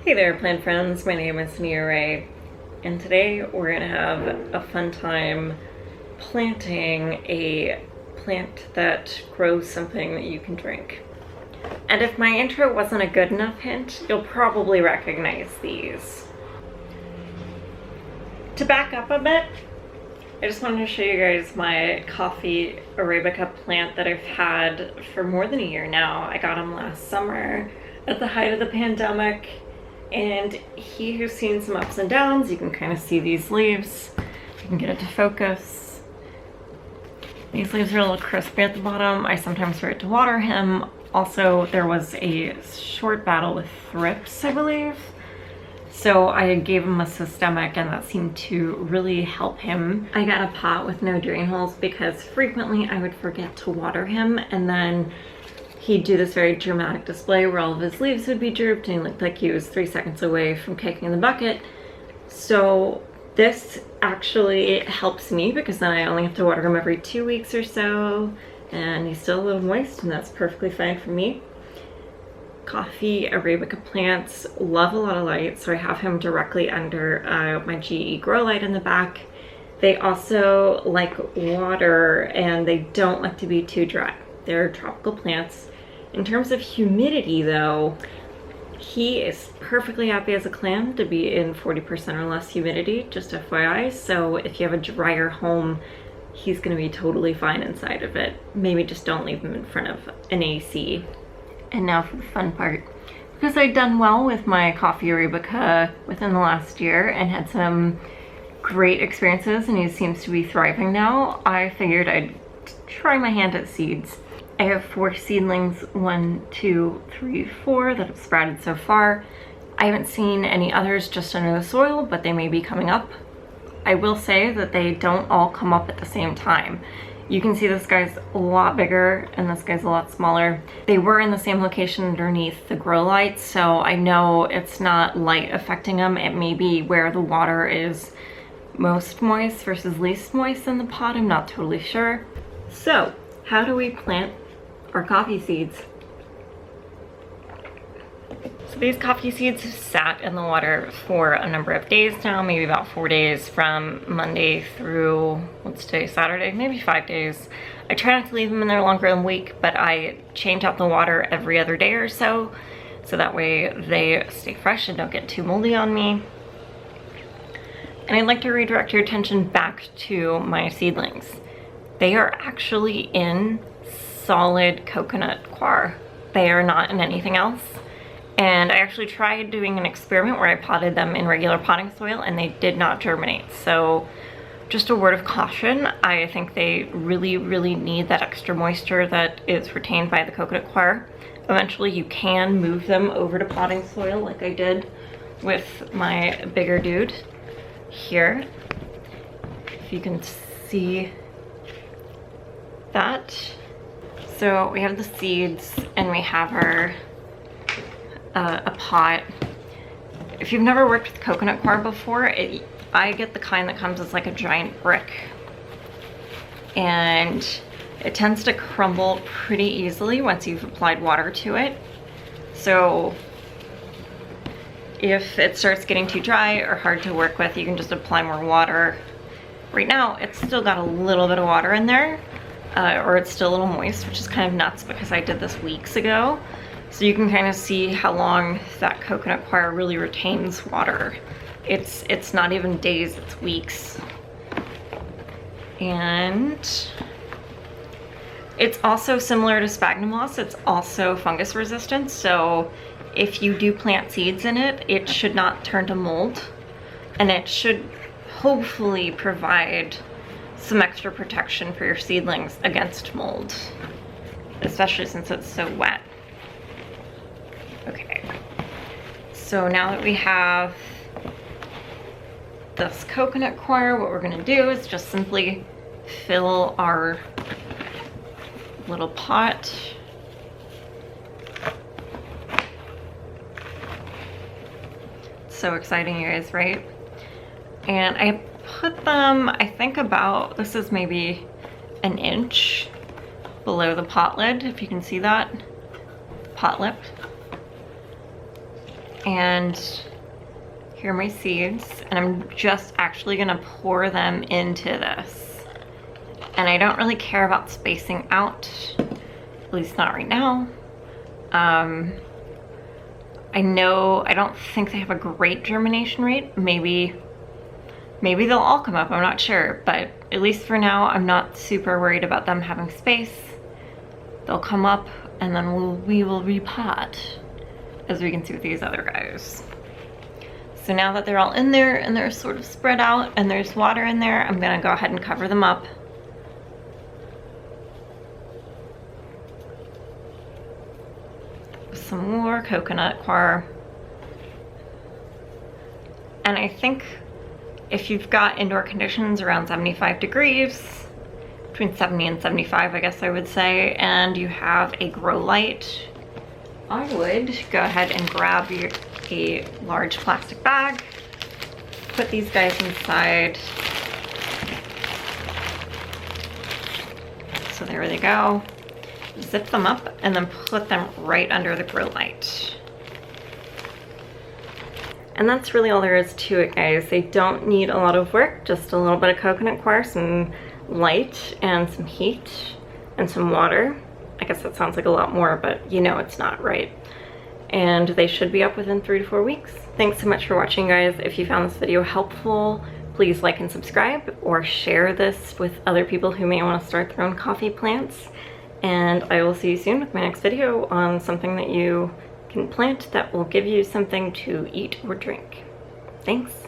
Hey there, plant friends. My name is Haniya, and today we're gonna have a fun time planting a plant that grows something that you can drink. And if my intro wasn't a good enough hint, you'll probably recognize these. To back up a bit, I just wanted to show you guys my coffee Arabica plant that I've had for more than a year now. I got him last summer at the height of the pandemic. And he has seen some ups and downs. You can kind of see these leaves. You can get it to focus. These leaves are a little crispy at the bottom. I sometimes forget to water him. Also, there was a short battle with thrips, I believe. So I gave him a systemic and that seemed to really help him. I got a pot with no drain holes because frequently I would forget to water him, and then he'd do this very dramatic display where all of his leaves would be drooped and he looked like he was 3 seconds away from kicking the bucket. So this actually helps me because then I only have to water him every 2 weeks or so, and he's still a little moist, and that's perfectly fine for me. Coffee Arabica plants love a lot of light, so I have him directly under my GE grow light in the back. They also like water and they don't like to be too dry. They're tropical plants. In terms of humidity though, he is perfectly happy as a clam to be in 40% or less humidity, just FYI. So if you have a drier home, he's gonna be totally fine inside of it. Maybe just don't leave him in front of an AC. And now for the fun part. Because I'd done well with my coffee Arabica within the last year and had some great experiences, and he seems to be thriving now, I figured I'd try my hand at seeds. I have 4 seedlings, 1, 2, 3, 4 that have sprouted so far. I haven't seen any others just under the soil, but they may be coming up. I will say that they don't all come up at the same time. You can see this guy's a lot bigger and this guy's a lot smaller. They were in the same location underneath the grow lights, so I know it's not light affecting them. It may be where the water is most moist versus least moist in the pot. I'm not totally sure. So, how do we plant our coffee seeds? So these coffee seeds have sat in the water for a number of days now, maybe about 4 days, from Monday through, what's today, Saturday, maybe 5 days. I try not to leave them in there longer than a week, but I change out the water every other day or so that way they stay fresh and don't get too moldy on me. And I'd like to redirect your attention back to my seedlings. They are actually in solid coconut coir. They are not in anything else. And I actually tried doing an experiment where I potted them in regular potting soil and they did not germinate. So just a word of caution, I think they really, really need that extra moisture that is retained by the coconut coir. Eventually you can move them over to potting soil like I did with my bigger dude here. If you can see that. So we have the seeds and we have our a pot. If you've never worked with coconut coir before, I get the kind that comes as like a giant brick, and it tends to crumble pretty easily once you've applied water to it. So if it starts getting too dry or hard to work with, you can just apply more water. Right now it's still got a little bit of water in there, or it's still a little moist, which is kind of nuts because I did this weeks ago. So you can kind of see how long that coconut coir really retains water. It's not even days, it's weeks. And it's also similar to sphagnum moss. It's also fungus resistant. So if you do plant seeds in it, it should not turn to mold, and it should hopefully provide some extra protection for your seedlings against mold, especially since it's so wet. Okay, so now that we have this coconut coir, what we're gonna do is just simply fill our little pot. So exciting, you guys, right? And I put them, I think about, this is maybe an inch below the pot lid, if you can see that, pot lip. And here are my seeds, and I'm just actually gonna pour them into this. And I don't really care about spacing out, at least not right now. I don't think they have a great germination rate. Maybe they'll all come up, I'm not sure. But at least for now, I'm not super worried about them having space. They'll come up, and then we will repot, as we can see with these other guys. So now that they're all in there and they're sort of spread out and there's water in there, I'm gonna go ahead and cover them up. With some more coconut coir. And I think if you've got indoor conditions around 75 degrees, between 70 and 75, I guess I would say, and you have a grow light, I would go ahead and grab a large plastic bag, put these guys inside. So there they go. Zip them up and then put them right under the grow light. And that's really all there is to it, guys. They don't need a lot of work, just a little bit of coconut coir, some light and some heat and some water. I guess that sounds like a lot more, but you know it's not, right? And they should be up within 3 to 4 weeks. Thanks so much for watching, guys. If you found this video helpful, please like and subscribe, or share this with other people who may want to start their own coffee plants. And I will see you soon with my next video on something that you can plant that will give you something to eat or drink. Thanks.